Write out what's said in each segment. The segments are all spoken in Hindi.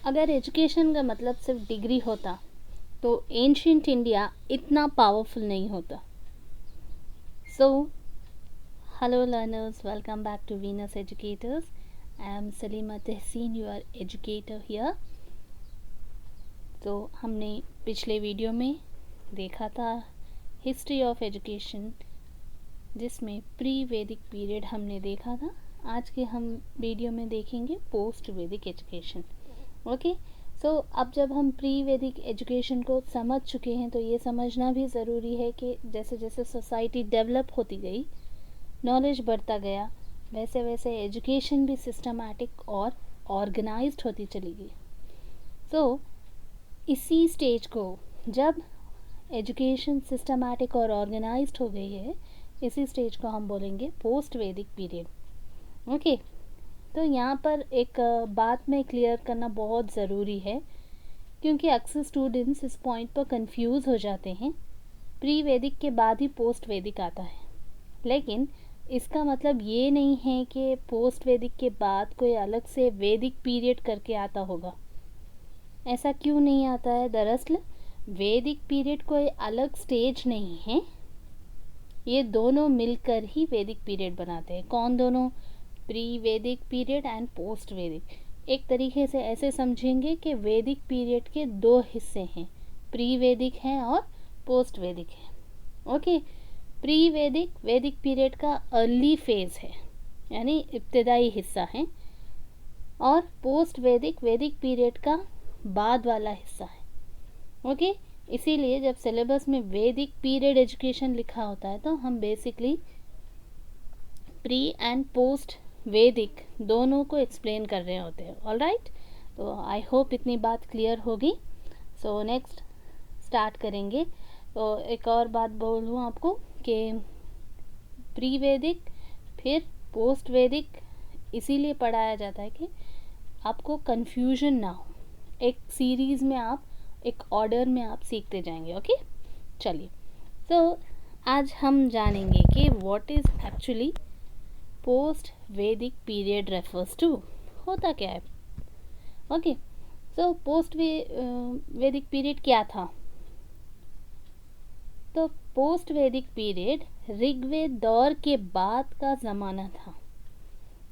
अगर एजुकेशन का मतलब सिर्फ डिग्री होता तो एंशियंट इंडिया इतना पावरफुल नहीं होता. So hello learners, welcome back to Venus educators. I am Salima Tahseen, your educator here. तो हमने पिछले वीडियो में देखा था हिस्ट्री ऑफ एजुकेशन, जिसमें प्री वैदिक पीरियड हमने देखा था. आज के हम वीडियो में देखेंगे पोस्ट वैदिक एजुकेशन. ओके, सो अब जब हम प्री वैदिक एजुकेशन को समझ चुके हैं तो ये समझना भी ज़रूरी है कि जैसे जैसे सोसाइटी डेवलप होती गई, नॉलेज बढ़ता गया, वैसे वैसे एजुकेशन भी सिस्टमैटिक और ऑर्गेनाइज्ड होती चली गई. सो इसी स्टेज को, जब एजुकेशन सिस्टमैटिक और ऑर्गेनाइज्ड हो गई है, इसी स्टेज को हम बोलेंगे पोस्ट वैदिक पीरियड. ओके, तो यहाँ पर एक बात में क्लियर करना बहुत ज़रूरी है, क्योंकि अक्सर स्टूडेंट्स इस पॉइंट पर कंफ्यूज हो जाते हैं. प्री वैदिक के बाद ही पोस्ट वैदिक आता है, लेकिन इसका मतलब ये नहीं है कि पोस्ट वैदिक के बाद कोई अलग से वैदिक पीरियड करके आता होगा. ऐसा क्यों नहीं आता है? दरअसल वैदिक पीरियड कोई अलग स्टेज नहीं है, ये दोनों मिलकर ही वैदिक पीरियड बनाते हैं. कौन दोनों? Pre Vedic period and post वैदिक. एक तरीके से ऐसे समझेंगे कि वैदिक पीरियड के दो हिस्से हैं, प्री वैदिक हैं और पोस्ट वैदिक है. ओके, प्री वैदिक वैदिक पीरियड का अर्ली फेज है, यानी इब्तदाई हिस्सा है, और पोस्ट वैदिक वैदिक पीरियड का बाद वाला हिस्सा है. ओके, इसीलिए जब सिलेबस में वैदिक पीरियड एजुकेशन लिखा होता है तो हम बेसिकली प्री एंड पोस्ट वैदिक दोनों को एक्सप्लेन कर रहे होते हैं. ऑल राइट, तो आई होप इतनी बात क्लियर होगी. सो नेक्स्ट स्टार्ट करेंगे. तो एक और बात बोलूँ आपको कि प्री वैदिक फिर पोस्ट वैदिक इसीलिए पढ़ाया जाता है कि आपको कन्फ्यूजन ना हो. एक सीरीज़ में आप एक ऑर्डर में आप सीखते जाएंगे. ओके, चलिए. तो आज हम जानेंगे कि what is actually post Vedic period refers to. होता क्या है? Okay, so post Vedic period क्या था? तो पोस्ट वैदिक पीरियड ऋग्वेद दौर के बाद का ज़माना था.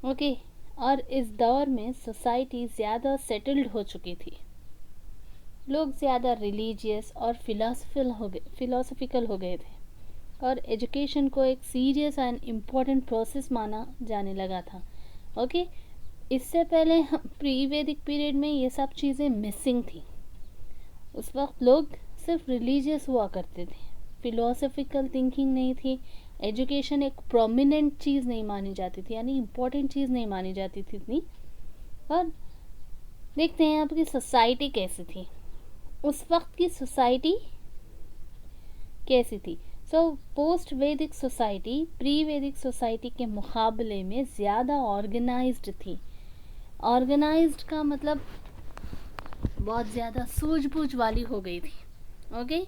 ओके, और इस दौर में सोसाइटी ज़्यादा सेटल्ड हो चुकी थी. लोग ज़्यादा रिलीजियस और फिलोसफिकल हो गए थे, और एजुकेशन को एक सीरियस एंड इम्पोर्टेंट प्रोसेस माना जाने लगा था. ओके, इससे पहले प्री वैदिक पीरियड में ये सब चीज़ें मिसिंग थी. उस वक्त लोग सिर्फ रिलीजियस हुआ करते थे, फिलोसफिकल थिंकिंग नहीं थी. एजुकेशन एक प्रोमिनेंट चीज़ नहीं मानी जाती थी, यानी इम्पोर्टेंट चीज़ नहीं मानी जाती थी इतनी. और देखते हैं आपकी सोसाइटी कैसी थी. उस वक्त की सोसाइटी कैसी थी? सो पोस्ट वैदिक सोसाइटी प्री वैदिक सोसाइटी के मुकाबले में ज़्यादा ऑर्गेनाइज्ड थी. ऑर्गेनाइज्ड का मतलब बहुत ज़्यादा सूझबूझ वाली हो गई थी. ओके,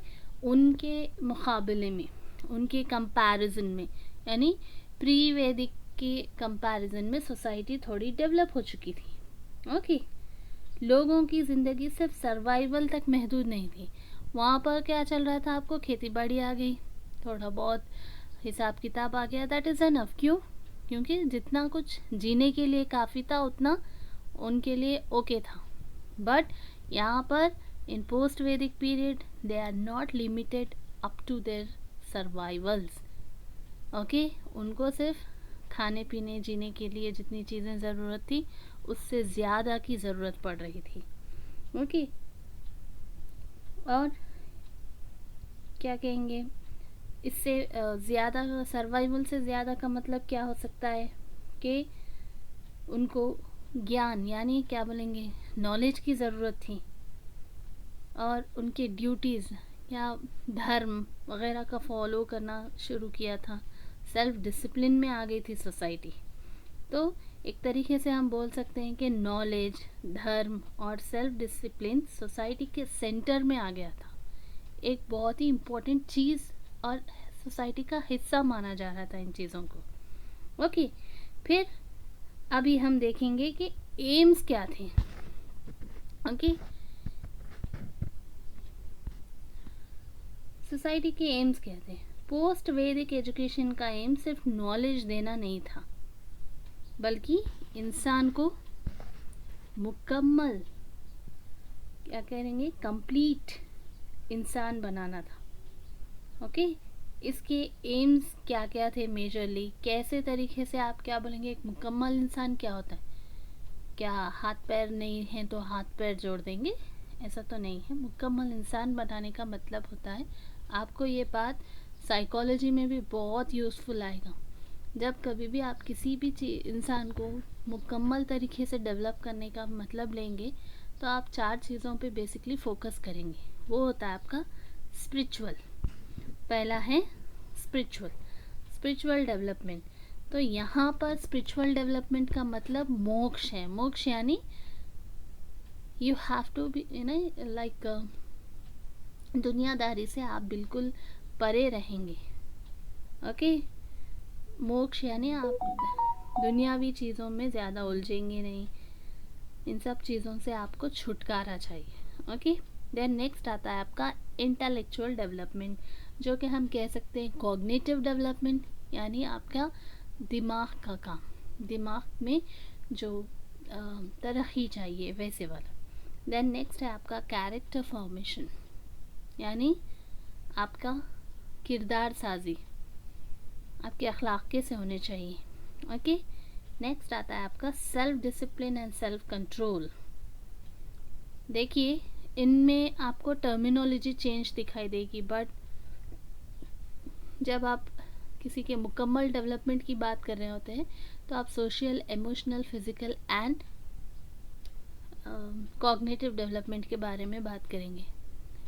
उनके मुकाबले में, उनके कंपैरिजन में, यानी प्री वैदिक के कंपैरिजन में सोसाइटी थोड़ी डेवलप हो चुकी थी. ओके, लोगों की ज़िंदगी सिर्फ सर्वाइवल तक महदूद नहीं थी. वहाँ पर क्या चल रहा था? आपको खेती बाड़ी आ गई, थोड़ा बहुत हिसाब किताब आ गया, दैट इज़ एनफ. क्यों? क्योंकि जितना कुछ जीने के लिए काफ़ी था उतना उनके लिए ओके था. बट यहाँ पर in post Vedic period they are not limited up to their survivals. Okay, उनको सिर्फ खाने पीने जीने के लिए जितनी चीज़ें ज़रूरत थी उससे ज़्यादा की ज़रूरत पड़ रही थी. ओके, और क्या कहेंगे इससे ज़्यादा, सर्वाइवल से ज़्यादा का मतलब क्या हो सकता है कि उनको ज्ञान, यानी क्या बोलेंगे, नॉलेज की ज़रूरत थी, और उनके ड्यूटीज़ या धर्म वगैरह का फॉलो करना शुरू किया था. सेल्फ डिसिप्लिन में आ गई थी सोसाइटी. तो एक तरीके से हम बोल सकते हैं कि नॉलेज, धर्म और सेल्फ डिसिप्लिन सोसाइटी के सेंटर में आ गया था. एक बहुत ही इम्पोर्टेंट चीज़ और सोसाइटी का हिस्सा माना जा रहा था इन चीज़ों को. ओके, फिर अभी हम देखेंगे कि एम्स क्या थे. ओके। सोसाइटी के एम्स क्या थे? पोस्ट वैदिक एजुकेशन का एम सिर्फ नॉलेज देना नहीं था, बल्कि इंसान को मुकम्मल, क्या कहेंगे, कंप्लीट इंसान बनाना था। ओके। इसके एम्स क्या क्या थे मेजरली, कैसे तरीके से आप क्या बोलेंगे, एक मुकम्मल इंसान क्या होता है? क्या हाथ पैर नहीं है तो हाथ पैर जोड़ देंगे? ऐसा तो नहीं है। मुकम्मल इंसान बनाने का मतलब होता है, आपको ये बात साइकोलॉजी में भी बहुत यूज़फुल आएगा। जब कभी भी आप किसी भी इंसान को मुकम्मल तरीके से डेवलप करने का मतलब लेंगे, तो आप 4 चीज़ों पे बेसिकली फोकस करेंगे। वो होता है आपका स्पिरिचुअल। पहला है स्पिरिचुअल, स्पिरिचुअल डेवलपमेंट। तो यहाँ पर स्पिरिचुअल डेवलपमेंट का मतलब मोक्ष है। मोक्ष यानी you have to be like दुनियादारी से आप बिल्कुल परे रहेंगे। ओके। मोक्ष यानी आप दुनियावी चीज़ों में ज़्यादा उलझेंगे नहीं, इन सब चीज़ों से आपको छुटकारा चाहिए। ओके। देन नेक्स्ट आता है आपका इंटेलेक्चुअल डेवलपमेंट, जो कि हम कह सकते हैं कॉग्निटिव डेवलपमेंट, यानी आपका दिमाग का काम, दिमाग में जो तरक्की चाहिए वैसे वाला। देन नेक्स्ट है आपका कैरेक्टर फॉर्मेशन, यानी आपका किरदार साजी, आपके अखलाक कैसे होने चाहिए। ओके। नेक्स्ट आता है आपका self discipline and self control. देखिए, इनमें आपको टर्मिनोलॉजी चेंज दिखाई देगी, बट जब आप किसी के मुकम्मल डेवलपमेंट की बात कर रहे होते हैं तो आप social, emotional, physical and cognitive development के बारे में बात करेंगे।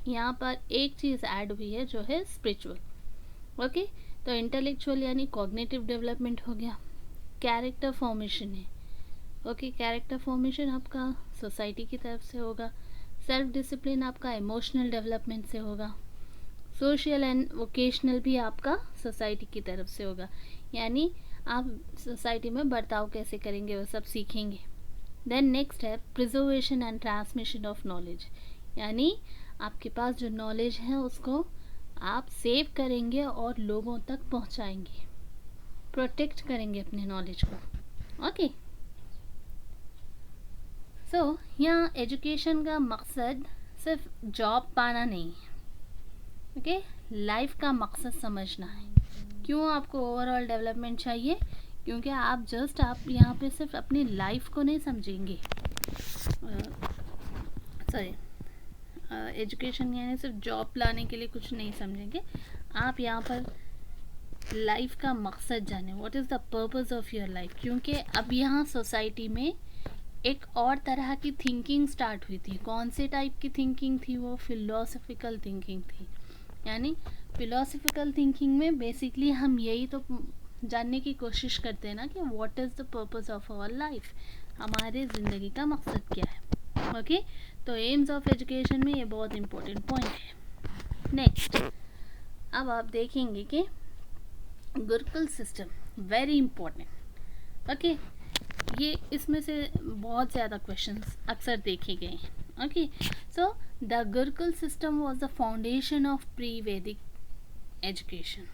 यहाँ पर एक चीज़ ऐड हुई है जो है स्पिरिचुअल। ओके। तो इंटेलेक्चुअल यानी कॉग्निटिव डेवलपमेंट हो गया। कैरेक्टर फॉर्मेशन है। ओके। कैरेक्टर फॉर्मेशन आपका सोसाइटी की तरफ से होगा। सेल्फ डिसिप्लिन आपका इमोशनल डेवलपमेंट से होगा। सोशल एंड वोकेशनल भी आपका सोसाइटी की तरफ से होगा, यानी आप सोसाइटी में बर्ताव कैसे करेंगे वो सब सीखेंगे। देन नेक्स्ट है preservation and transmission of knowledge, यानी आपके पास जो नॉलेज है उसको आप सेव करेंगे और लोगों तक पहुंचाएंगे, प्रोटेक्ट करेंगे अपने नॉलेज को। ओके। सो यहाँ एजुकेशन का मकसद सिर्फ जॉब पाना नहीं है। ओके। लाइफ का मकसद समझना है। क्यों आपको ओवरऑल डेवलपमेंट चाहिए? क्योंकि आप यहाँ पे सिर्फ अपनी लाइफ को नहीं समझेंगे। सॉरी, एजुकेशन यानी सिर्फ जॉब लाने के लिए कुछ नहीं समझेंगे। आप यहाँ पर लाइफ का मकसद जाने, what is the purpose of your life. क्योंकि अब यहाँ सोसाइटी में एक और तरह की थिंकिंग स्टार्ट हुई थी। कौन से टाइप की थिंकिंग थी? वो फिलोसफिकल थिंकिंग थी। यानी फिलोसफिकल थिंकिंग में बेसिकली हम यही तो जानने की कोशिश करते हैं ना कि what is the purpose of our life, हमारे ज़िंदगी का मकसद क्या है। ओके। तो एम्स ऑफ एजुकेशन में ये बहुत इम्पोर्टेंट पॉइंट है। नेक्स्ट, अब आप देखेंगे कि Gurukul system very important. Okay. ये इसमें से बहुत ज़्यादा क्वेश्चंस अक्सर देखे गए हैं। Okay. So the Gurukul system was the foundation of pre वैदिक एजुकेशन।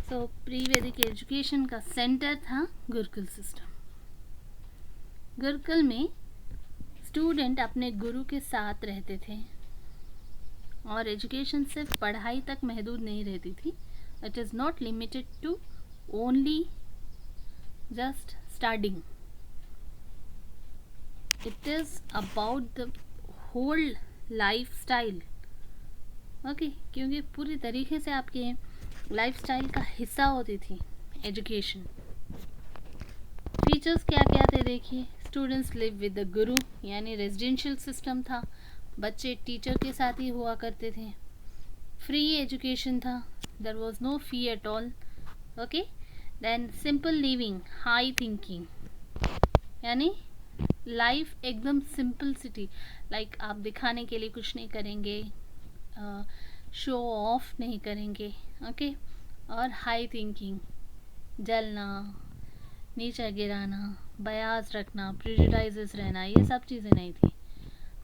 सो प्री वैदिक एजुकेशन का सेंटर था गुरुकुल सिस्टम। गुरुकुल में स्टूडेंट अपने गुरु के साथ रहते थे और एजुकेशन सिर्फ पढ़ाई तक महदूद नहीं रहती थी। It is not limited to only just studying, it is about the whole lifestyle। Okay. क्योंकि पूरी तरीके से आपके लाइफस्टाइल का हिस्सा होती थी एजुकेशन। फीचर्स क्या क्या थे देखिए। स्टूडेंट्स लिव विद द गुरु, यानी रेजिडेंशियल सिस्टम था, बच्चे टीचर के साथ ही हुआ करते थे। फ्री एजुकेशन था, there was no fee at all. Okay. Then simple living, high thinking, यानी लाइफ एकदम सिंपलिसिटी, लाइक आप दिखाने के लिए कुछ नहीं करेंगे, शो ऑफ नहीं करेंगे। ओके। और हाई थिंकिंग, जलना, नीचे गिराना, बयास रखना, प्रिजुडाइजेस रहना, ये सब चीज़ें नहीं थी.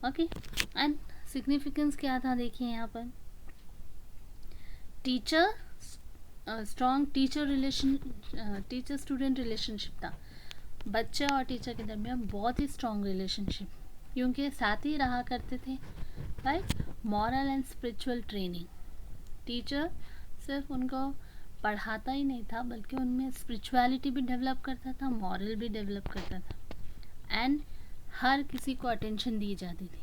ओके. एंड सिग्निफिकेंस क्या था देखिए यहाँ पर. Teacher strong teacher student relationship था. बच्चे और टीचर के दरमियान बहुत ही स्ट्रॉन्ग रिलेशनशिप, क्योंकि साथ ही रहा करते थे. Right. Moral and spiritual training. Teacher सिर्फ उनको पढ़ाता ही नहीं था, बल्कि उनमें स्पिरिचुअलिटी भी डेवलप करता था, मॉरल भी डेवलप करता था. एंड हर किसी को अटेंशन दी जाती थी.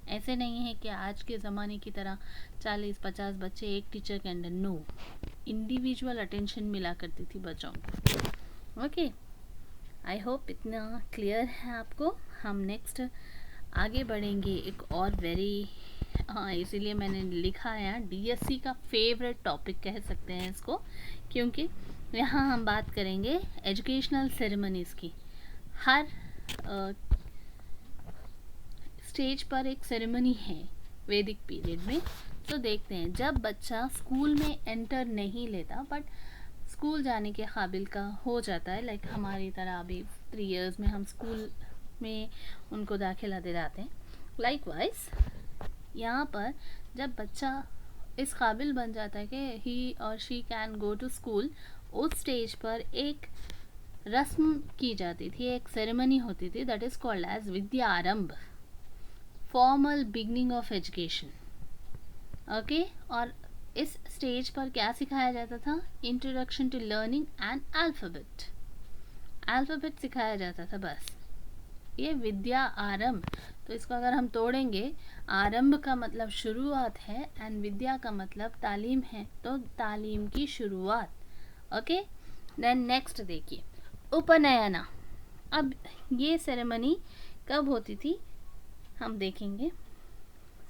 ऐसे नहीं है कि आज के ज़माने की तरह 40-50 बच्चे एक टीचर के अंडर. नो, इंडिविजुअल अटेंशन मिला करती थी बच्चों को. ओके. आई होप इतना क्लियर है आपको. हम नेक्स्ट आगे बढ़ेंगे एक और इसीलिए मैंने लिखा है डीएससी का फेवरेट टॉपिक कह सकते हैं इसको, क्योंकि यहाँ हम बात करेंगे एजुकेशनल सेरेमनीज़ की. हर स्टेज पर एक सेरेमनी है वैदिक पीरियड में. तो देखते हैं, जब बच्चा स्कूल में एंटर नहीं लेता बट स्कूल जाने के काबिल का हो जाता है, लाइक हमारी तरह अभी 3 इयर्स में हम स्कूल में उनको दाखिला दिलाते हैं. लाइकवाइज यहाँ पर जब बच्चा इस काबिल बन जाता है कि ही और she can go to school, उस स्टेज पर एक रस्म की जाती थी, एक सेरेमनी होती थी, that is called as Vidya Arambh, formal beginning of education. Okay. और इस स्टेज पर क्या सिखाया जाता था? Introduction to learning and alphabet. Alphabet सिखाया जाता था बस. ये विद्या आरंभ. तो इसको अगर हम तोड़ेंगे, आरंभ का मतलब शुरुआत है एंड विद्या का मतलब तालीम है, तो तालीम की शुरुआत. ओके. देन नेक्स्ट देखिए, उपनयना. अब ये सेरेमनी कब होती थी हम देखेंगे.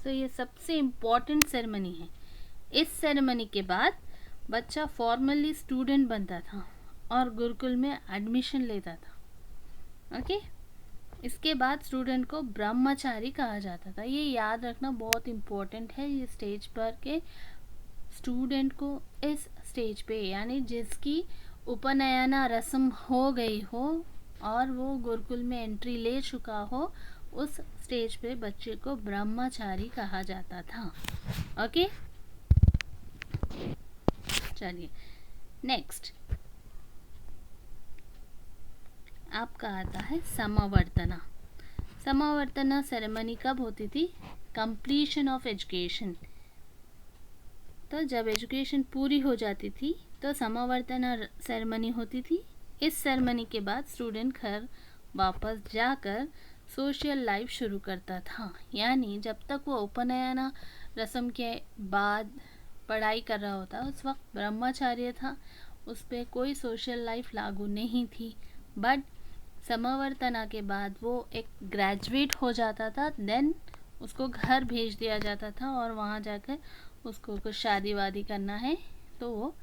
तो ये सबसे इम्पॉर्टेंट सेरेमनी है. इस सेरेमनी के बाद बच्चा फॉर्मली स्टूडेंट बनता था और गुरुकुल में एडमिशन लेता था. ओके. इसके बाद स्टूडेंट को ब्रह्मचारी कहा जाता था. ये याद रखना बहुत इम्पोर्टेंट है. ये स्टेज पर के स्टूडेंट को इस स्टेज पे, यानी जिसकी उपनयना रस्म हो गई हो और वो गुरुकुल में एंट्री ले चुका हो, उस स्टेज पे बच्चे को ब्रह्मचारी कहा जाता था. ओके. चलिए नेक्स्ट आपका आता है समावर्तना. समावर्तना सेरेमनी कब होती थी? Completion of education. तो जब एजुकेशन पूरी हो जाती थी तो समावर्तना सेरेमनी होती थी. इस सेरेमनी के बाद स्टूडेंट घर वापस जाकर सोशल लाइफ शुरू करता था. यानी जब तक वो उपनयना रस्म के बाद पढ़ाई कर रहा होता, उस वक्त ब्रह्मचार्य था, उस पर कोई सोशल लाइफ लागू नहीं थी. बट समावर्तना के बाद वो एक ग्रेजुएट हो जाता था, देन उसको घर भेज दिया जाता था और वहाँ जाकर उसको कुछ शादी वादी करना है तो वो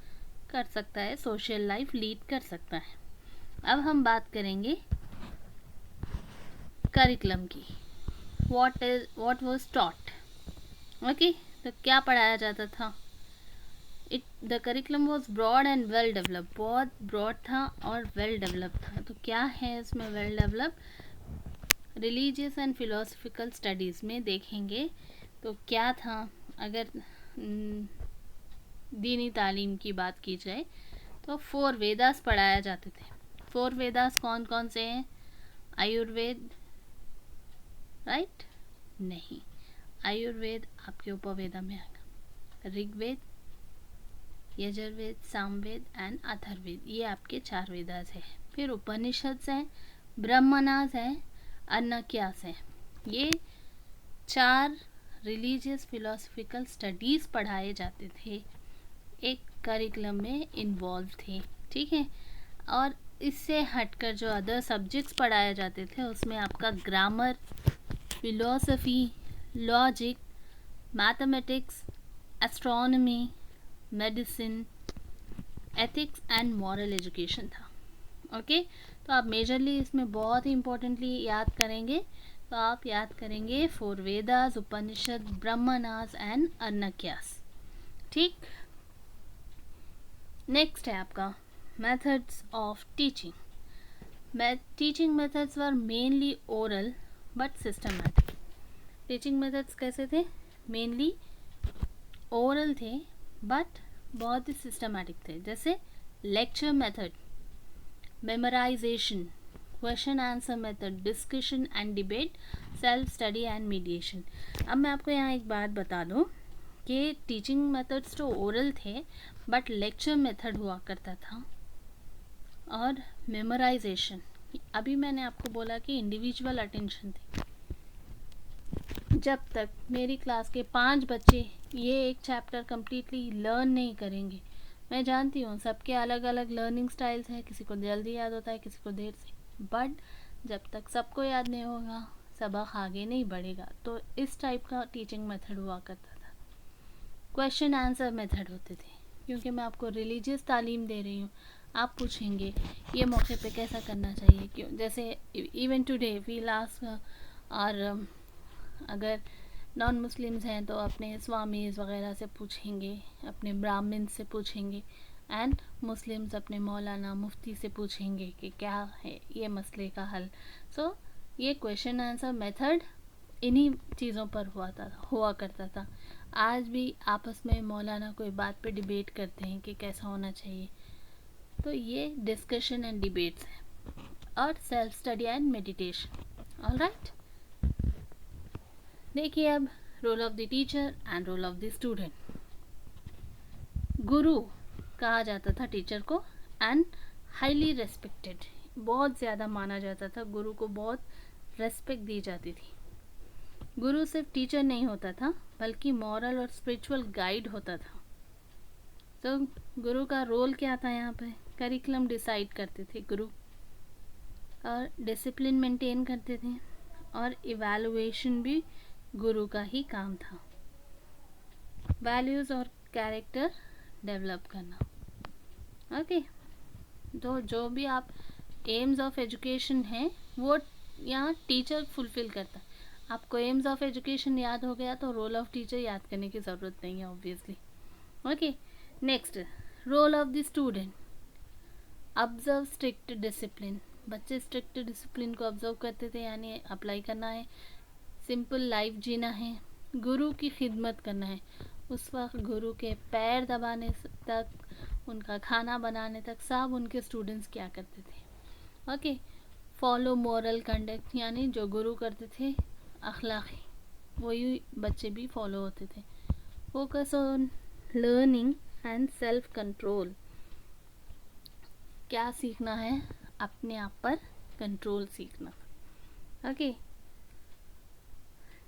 कर सकता है, सोशल लाइफ लीड कर सकता है. अब हम बात करेंगे करिकुलम की. What was taught. ओके. तो क्या पढ़ाया जाता था? The curriculum was broad and well develop. बहुत ब्रॉड था और वेल डेवलप था. तो क्या है इसमें well develop? Religious and philosophical studies में देखेंगे तो क्या था. अगर दीनी तालीम की बात की जाए तो 4 वेदास पढ़ाया जाते थे. 4 वेदास कौन कौन से हैं? आयुर्वेद. राइट? नहीं, आयुर्वेद आपके उपवेदा में आएगा. ऋग्वेद, यजुर्वेद, सामवेद एंड अथर्ववेद, ये आपके 4 वेदास हैं. फिर उपनिषद हैं, ब्रह्मनास हैं, अन्नक्यास हैं. ये 4 रिलीजियस फिलोसफिकल स्टडीज़ पढ़ाए जाते थे, एक करिकुलम में इन्वॉल्व थे. ठीक है. और इससे हटकर जो अदर सब्जेक्ट्स पढ़ाए जाते थे उसमें आपका grammar, philosophy, logic, mathematics, astronomy, medicine, ethics and moral education था. ओके. तो आप मेजरली इसमें बहुत ही इम्पोर्टेंटली याद करेंगे. तो आप याद करेंगे 4 वेदास, उपनिषद, ब्रह्मनास एंड अन्नक्यास. ठीक. नेक्स्ट है आपका methods of teaching. Teaching methods were mainly oral but systematic. Teaching methods कैसे थे? मेनली ओरल थे बट बहुत ही सिस्टमैटिक थे, जैसे lecture method, memorisation, question answer method, discussion and debate, self study and mediation. अब मैं आपको यहाँ एक बात बता दूँ कि टीचिंग मेथड्स तो ओरल थे बट लेक्चर मेथड हुआ करता था, और मेमोराइजेशन, अभी मैंने आपको बोला कि इंडिविजुअल अटेंशन थी। जब तक मेरी क्लास के 5 बच्चे ये एक चैप्टर कम्प्लीटली लर्न नहीं करेंगे, मैं जानती हूँ सबके अलग अलग लर्निंग स्टाइल्स हैं, किसी को जल्दी याद होता है, किसी को देर से, बट जब तक सबको याद नहीं होगा सबक आगे नहीं बढ़ेगा। तो इस टाइप का टीचिंग मेथड हुआ करता था। क्वेश्चन आंसर मेथड होते थे, क्योंकि मैं आपको रिलीजियस तालीम दे रही हूँ, आप पूछेंगे ये मौके पे कैसा करना चाहिए, क्यों, जैसे इवन टुडे वी लास्ट, और अगर नॉन मुस्लिम्स हैं तो अपने स्वामीज़ वगैरह से पूछेंगे, अपने ब्राह्मण से पूछेंगे, एंड मुस्लिम्स अपने मौलाना मुफ्ती से पूछेंगे कि क्या है ये मसले का हल। सो ये क्वेश्चन आंसर मेथड इन्हीं चीज़ों पर हुआ करता था। आज भी आपस में मौलाना कोई बात पे डिबेट करते हैं कि कैसा होना चाहिए। तो ये डिस्कशन एंड डिबेट्स है, और self study and meditation. Alright, देखिए अब role of the teacher and role of the student. Guru कहा जाता था टीचर को, एंड हाईली रेस्पेक्टेड, बहुत ज़्यादा माना जाता था, गुरु को बहुत रेस्पेक्ट दी जाती थी। गुरु सिर्फ टीचर नहीं होता था बल्कि मॉरल और स्पिरिचुअल गाइड होता था। तो गुरु का रोल क्या था यहाँ पे? करिकुलम डिसाइड करते थे गुरु, और डिसिप्लिन मेंटेन करते थे, और इवैल्यूएशन भी गुरु का ही काम था। वैल्यूज़ और कैरेक्टर डेवलप करना। ओके, तो जो भी आप एम्स ऑफ एजुकेशन है वो यहाँ टीचर फुलफिल करता है। आपको एम्स ऑफ एजुकेशन याद हो गया तो रोल ऑफ टीचर याद करने की ज़रूरत नहीं है obviously. Okay, next, role of the student. Observe strict discipline. बच्चे स्ट्रिक्ट डिसिप्लिन को ऑब्जर्व करते थे, यानी अप्लाई करना है, सिंपल लाइफ जीना है, गुरु की खिदमत करना है। उस वक्त गुरु के पैर दबाने तक, उनका खाना बनाने तक सब उनके स्टूडेंट्स क्या करते थे। ओके, फॉलो मॉरल कंडक्ट, यानी जो गुरु करते थे अखलाकी, वही बच्चे भी फॉलो होते थे। Focus on learning and self control. क्या सीखना है? अपने आप पर कंट्रोल सीखना। ओके,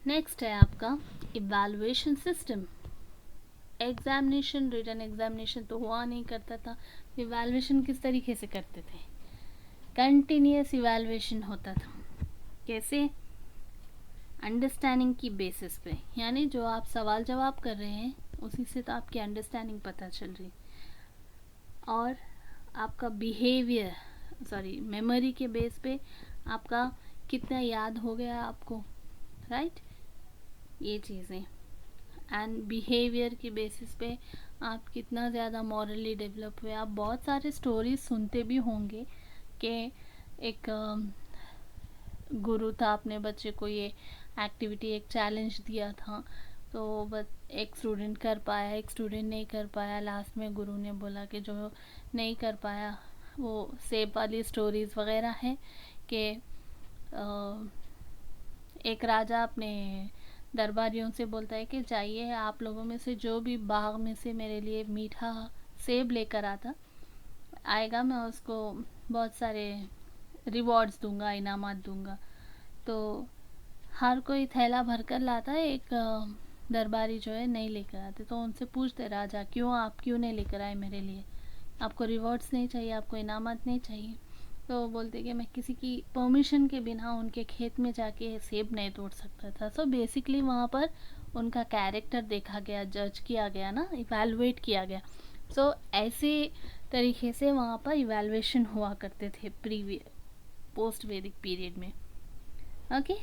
नेक्स्ट है आपका evaluation system. Examination, written examination तो हुआ नहीं करता था, इवैल्यूएशन किस तरीके से करते थे? कंटिन्यूस इवैल्यूएशन होता था। कैसे? अंडरस्टैंडिंग की बेसिस पे, यानी जो आप सवाल जवाब कर रहे हैं उसी से तो आपकी अंडरस्टैंडिंग पता चल रही, और आपका बिहेवियर, मेमोरी के बेस पे आपका कितना याद हो गया आपको, राइट, ये चीज़ें, एंड बिहेवियर की बेसिस पे आप कितना ज़्यादा मॉरली डेवलप हुए। आप बहुत सारे स्टोरीज सुनते भी होंगे कि एक गुरु था, अपने बच्चे को ये एक्टिविटी, एक चैलेंज दिया था, तो बस एक स्टूडेंट कर पाया, एक स्टूडेंट नहीं कर पाया। लास्ट में गुरु ने बोला कि जो नहीं कर पाया, वो सेब वाली स्टोरीज़ वगैरह है कि एक राजा अपने दरबारियों से बोलता है कि जाइए, आप लोगों में से जो भी बाग में से मेरे लिए मीठा सेब लेकर आएगा, मैं उसको बहुत सारे रिवॉर्ड्स दूंगा, इनामात दूंगा। तो हर कोई थैला भर कर लाता है, एक दरबारी जो है नहीं लेकर आते। तो उनसे पूछते राजा, आप क्यों नहीं लेकर आए मेरे लिए? आपको रिवॉर्ड्स नहीं चाहिए, आपको इनामात नहीं चाहिए? तो वो बोलते कि मैं किसी की परमिशन के बिना उनके खेत में जाके सेब नहीं तोड़ सकता था। सो बेसिकली वहाँ पर उनका कैरेक्टर देखा गया, जज किया गया ना, इवैल्यूएट किया गया। सो ऐसे तरीके से वहाँ पर इवैल्यूएशन हुआ करते थे पोस्ट वैदिक पीरियड में। Okay,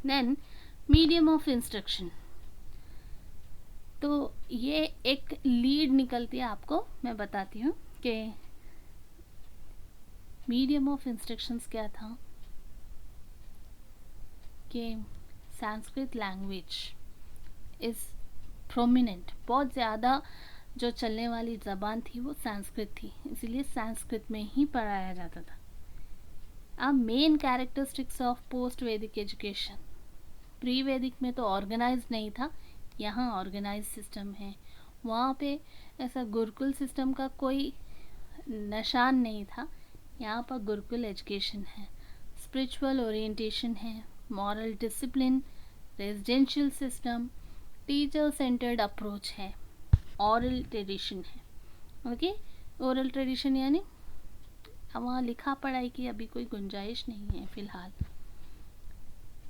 then medium of instruction. तो ये एक लीड निकलती है, आपको मैं बताती हूँ कि मीडियम ऑफ इंस्ट्रक्शंस क्या था कि संस्कृत लैंग्वेज इज़ प्रोमिनेंट, बहुत ज़्यादा जो चलने वाली ज़बान थी वो संस्कृत थी, इसीलिए संस्कृत में ही पढ़ाया जाता था। अब main characteristics of post Vedic education, pre वैदिक में तो ऑर्गेनाइज नहीं था, यहाँ ऑर्गेनाइज सिस्टम है। वहाँ पे ऐसा गुरुकुल सिस्टम का कोई निशान नहीं था, यहाँ पर गुरुकुल एजुकेशन है। स्पिरिचुअल ओरिएंटेशन है, moral discipline, residential system, teacher centred approach है, ओरल ट्रेडिशन है। ओके, ओरल ट्रेडिशन यानी वहाँ लिखा पढ़ाई की अभी कोई गुंजाइश नहीं है फ़िलहाल।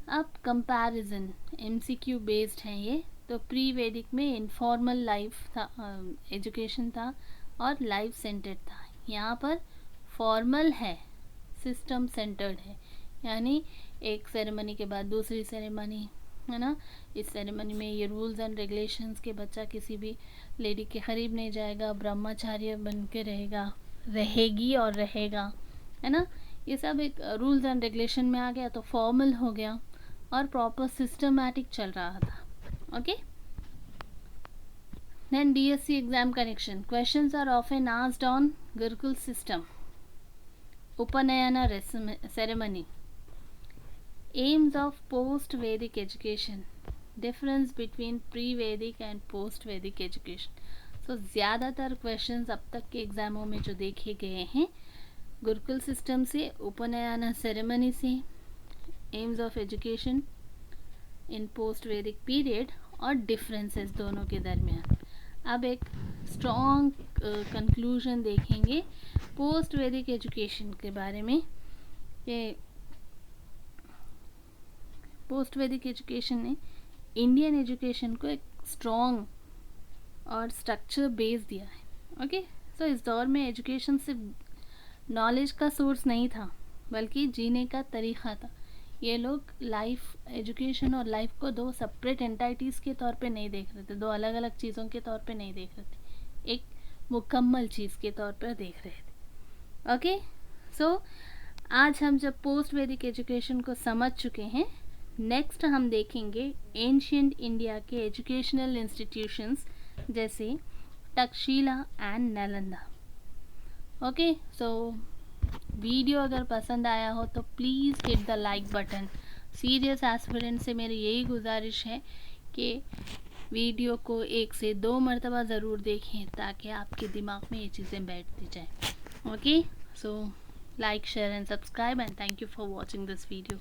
अब कंपैरिजन, एमसीक्यू बेस्ड है ये। तो प्री वैदिक में इनफॉर्मल लाइफ था, एजुकेशन था और लाइफ सेंटर्ड था। यहाँ पर फॉर्मल है, सिस्टम सेंटर्ड है, यानी एक सेरेमनी के बाद दूसरी सेरेमनी, है ना। इस सेरेमनी में ये रूल्स एंड रेगुलेशंस के बच्चा किसी भी लेडी के करीब नहीं जाएगा, ब्रह्मचार्य बन के रहेगी और रहेगा, है ना। ये सब एक रूल्स एंड रेगुलेशन में आ गया तो फॉर्मल हो गया और प्रॉपर सिस्टमैटिक चल रहा था। Okay, then DSC exam correction, questions are often asked on Gurukul system, Upanayana ceremony, aims of post Vedic education, difference between pre Vedic and post Vedic education. So ज़्यादातर क्वेश्चंस अब तक के एग्ज़ामों में जो देखे गए हैं गुरुकुल सिस्टम से, उपनयना सेरेमनी से, AIIMS of education in post Vedic period और डिफरेंसेस दोनों के दरमियान। अब एक स्ट्रॉन्ग कंक्लूजन देखेंगे पोस्ट वैदिक एजुकेशन के बारे में कि पोस्ट वैदिक एजुकेशन ने इंडियन एजुकेशन को एक स्ट्रॉन्ग और स्ट्रक्चर बेस दिया है। ओके, सो इस दौर में एजुकेशन सिर्फ नॉलेज का सोर्स नहीं था बल्कि जीने का तरीक़ा था। ये लोग लाइफ, एजुकेशन और लाइफ को दो सेपरेट एंटाइटीज़ के तौर पे नहीं देख रहे थे, दो अलग अलग चीज़ों के तौर पे नहीं देख रहे थे, एक मुकम्मल चीज़ के तौर पर देख रहे थे। ओके, सो आज हम जब पोस्ट वैदिक एजुकेशन को समझ चुके हैं, नेक्स्ट हम देखेंगे एंशिएंट इंडिया के एजुकेशनल इंस्टीट्यूशंस जैसे Takshashila and Nalanda. Okay, so video अगर पसंद आया हो तो please hit the like button. Serious aspirant से मेरी यही गुजारिश है कि वीडियो को 1 से 2 मरतबा ज़रूर देखें ताकि आपके दिमाग में ये चीज़ें बैठती जाएँ। Okay, so like, share and subscribe, and thank you for watching this video.